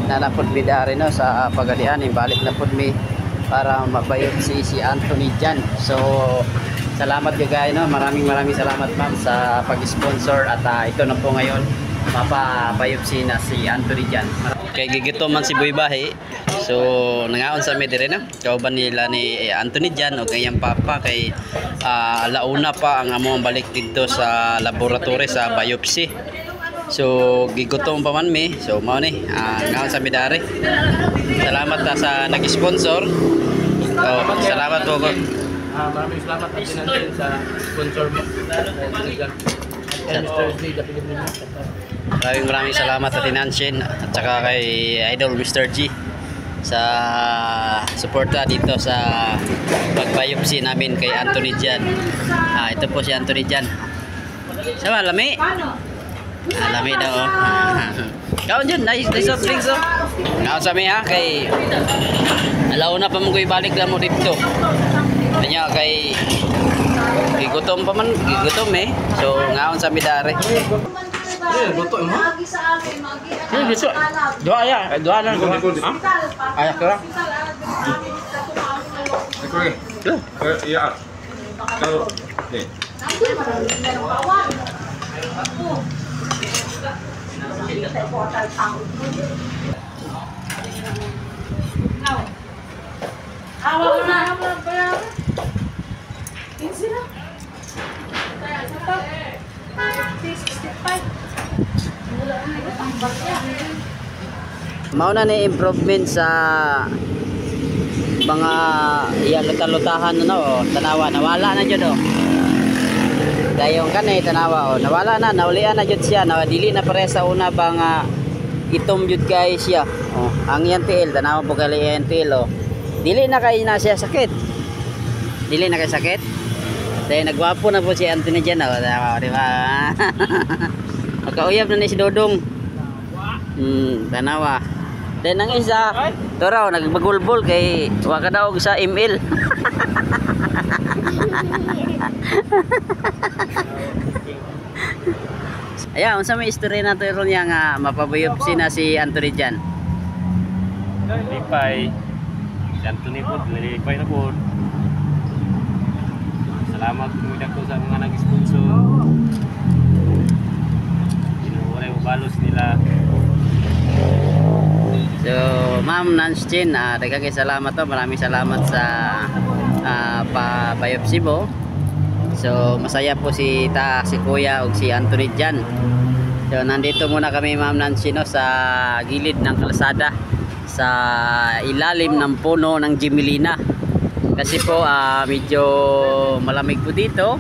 na napod mi dari no sa pagalian, balik na pod mi para mabayot si Anthony Jan. So salamat guys no, maraming salamat ma'am sa pag-sponsor at ito na po ngayon mapabayopsi na si Anthony Jan. Kay gigito man si Boy Bahi. So nangaon sa mi dire no. Kauban nila ni Anthony Jan o kayang papa kay alauna pa ang among balik dito sa laboratory sa biopsy. So gigutom pa man mi. So mao ni nangaon sa mi dire. Salamat sa nag-sponsor. Salamat po ko. Maraming salamat at natin sa sponsor mo. Maraming salamat sa Tinansin at saka kay Idol Mr. G sa suporta dito sa pagbiopsy namin kay Anthony Jan. Ito po si Anthony Jan. Sama lami. Lami daw. Kaon dyan, nice soft drinks oh. Kaon sa mi ha kay alaw na pa mo ko ibalik lang mo dito. Kanya kay gigutom pa man, gigutom eh. So ngaon sa midare. Luto mo? Gusto. Doa ya, doa lang. Ayak ka lang. Iya. Kalau nih. Awal na bayar. Ini lah. Kayak apa? 365. Mao na ni improvement sa mga luta-lutahan no, tanawa nawala na jud oh. Dayong kanay tanawa oh, nawala na, naulian na jud siya, nawadili na pare sa una bang itom jud guys siya. Oh, ang yan tiil tanawa po kali yan tiil oh. Dili na kay na siya sakit. Dili na kay sakit. Dahil nagwapo na po si Anthony Jan oh, di ba? Magkauyab na ni si Dodong. Tanawa. Then ang isa, ito raw, nagbagulbol kay waka daw sa email. Ayan, unsa may istorya na ito niya nga mapabiopsy na si Anthony Jan. Lipay. Si Anthony po, nilipay na po. Salamat po sa mga nag-sponsor. Inuuray ubalos nila. So, Ma'am Nancy, daghang salamat to. Maraming salamat sa pa-biopsy mo. So, masaya po si Kuya ug si Anthony Jan. So, nandito muna kami Ma'am Nancy no, sa gilid ng kalsada sa ilalim ng puno ng Gemilina. Kasi po medyo malamig po dito.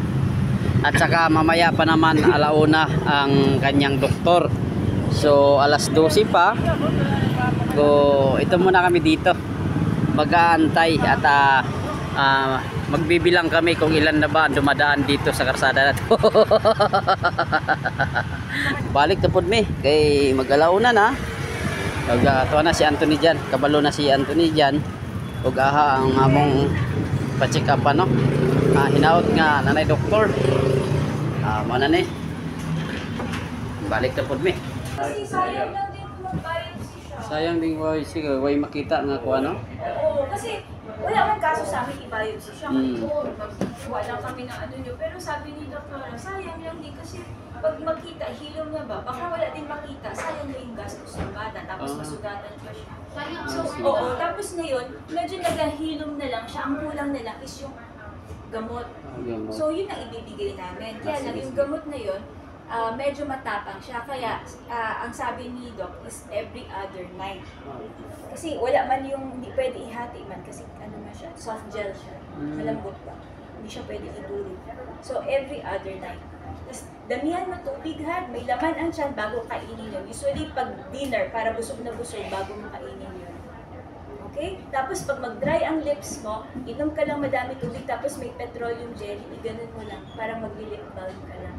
At saka mamaya pa naman alauna ang kanyang doktor. So, alas 12 pa. So, ito muna kami dito mag-aantay at magbibilang kami kung ilan na ba ang dumadaan dito sa karsada na to. Balik na po mi kay mag-alauna na. Tuwa na si Anthony Jan, kabalo na si Anthony Jan ug aha ang among pa-check up no. Hinaot nga nanay doktor. Mo na ni. Balik na po mi. Sayang din way makita nga ko ano? Oo, kasi wala man kaso sa amin i-biopsy siya. Wala kami ng ano nyo. Pero sabi ni Dr. sayang lang din kasi pag makita, hilom niya ba? Baka wala din makita, sayang na yung gastos ng bata. Tapos masugatan pa siya. So, oo, tapos ngayon, medyo nagahilom na lang siya. Ang kulang na lang is yung gamot. So, yun ang ibibigay namin. Kaya lang, yung gamot na yun, medyo matapang siya. Kaya, ang sabi ni Doc is every other night. Kasi wala man yung, hindi pwede ihati man kasi ano na siya, soft gel siya. Malambot ba? Hindi siya pwede idulog. So, every other night. Tapos, damihan mo tubig ha, may laman ang tiyan bago kainin yun. Usually, pag dinner, para busog na busog bago mo kainin yun. Okay? Tapos, pag mag-dry ang lips mo, inom ka lang madami tubig, tapos may petroleum jelly, iganon mo lang, para mag-lip balm ka lang.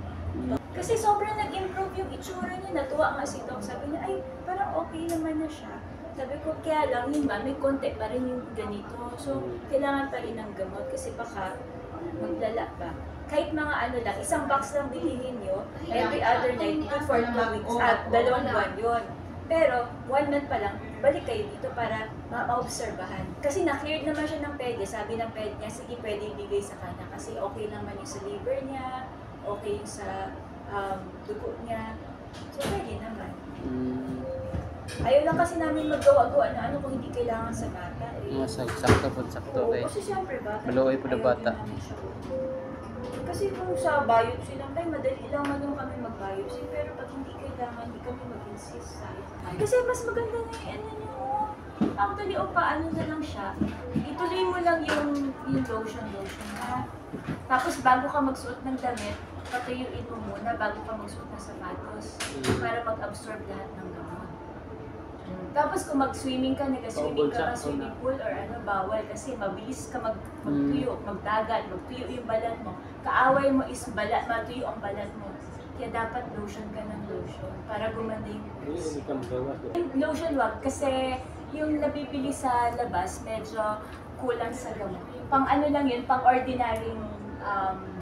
Kasi sobrang nag-improve yung itsura niya, natuwa nga si Doc. Sabi niya, ay, parang okay naman na siya. Sabi ko, kaya lang yun ba, may konti pa rin yung ganito. So, kailangan pa rin ng gamot kasi baka maglala pa. Kahit mga ano lang, isang box lang bilhin nyo, every other night, 2 for 2 weeks, at 2 buwan yun. Pero 1 month pa lang, balik kayo dito para maobserbahan. Kasi na-cleared naman siya ng pede. Sabi ng pede niya, sige, pwede ibigay sa kanya kasi okay naman yung sa liver niya, okay yung sa dugo niya. So, pwede naman. Ayaw lang kasi namin maggawa-gawa na ano kung hindi kailangan sa bata. Sakto po, sakto Oo, kay. kasi siyempre bata. Maluoy po na ayaw bata. din namin siya. Kasi kung sa biopsy lang tayo, madali lang man yung kami mag-biopsy. Pero pag hindi kailangan, hindi kami mag-insist. Kasi mas maganda na yung ano nyo. Actually, o paano na lang siya. Ituloy mo lang yung lotion ha. Tapos bago ka magsuot ng damit, patuyuin mo muna bago ka magsuot ng sapatos. Para mag-absorb lahat ng gamot. Tapos kung mag-swimming ka, nag-swimming ka sa swimming pool or ano, bawal kasi mabilis ka magtuyo, magdagat, magtuyo yung balat mo. Kaaway mo is matuyo ang balat mo. Kaya dapat lotion ka ng lotion para gumanda yung pores. Yung lotion wag kasi yung nabibili sa labas medyo kulang sa gamot. Pang ano lang yun, pang ordinary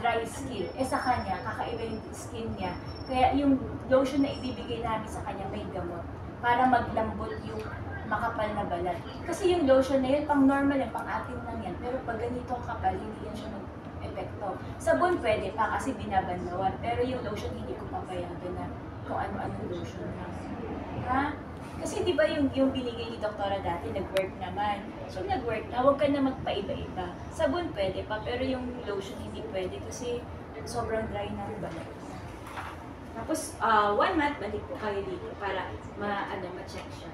dry skin. Sa kanya, kakaiba yung skin niya. Kaya yung lotion na ibibigay namin sa kanya may gamot para maglambot yung makapal na balat. Kasi yung lotion na yun, pang normal yan, pang atin lang yan. Pero pag ganitong kapal, hindi yan siya mag-epekto. Sabon pwede pa kasi binabandawan. Pero yung lotion, hindi ko papayagan na kung ano-ano lotion na. Ha? Kasi di ba yung binigay ni doktora dati, nag-work naman. So nag-work na, huwag ka na magpaiba-iba. Sabon pwede pa, pero yung lotion hindi pwede kasi sobrang dry na yung balat. Tapos, 1 month, balik po kayo dito para ma-check siya.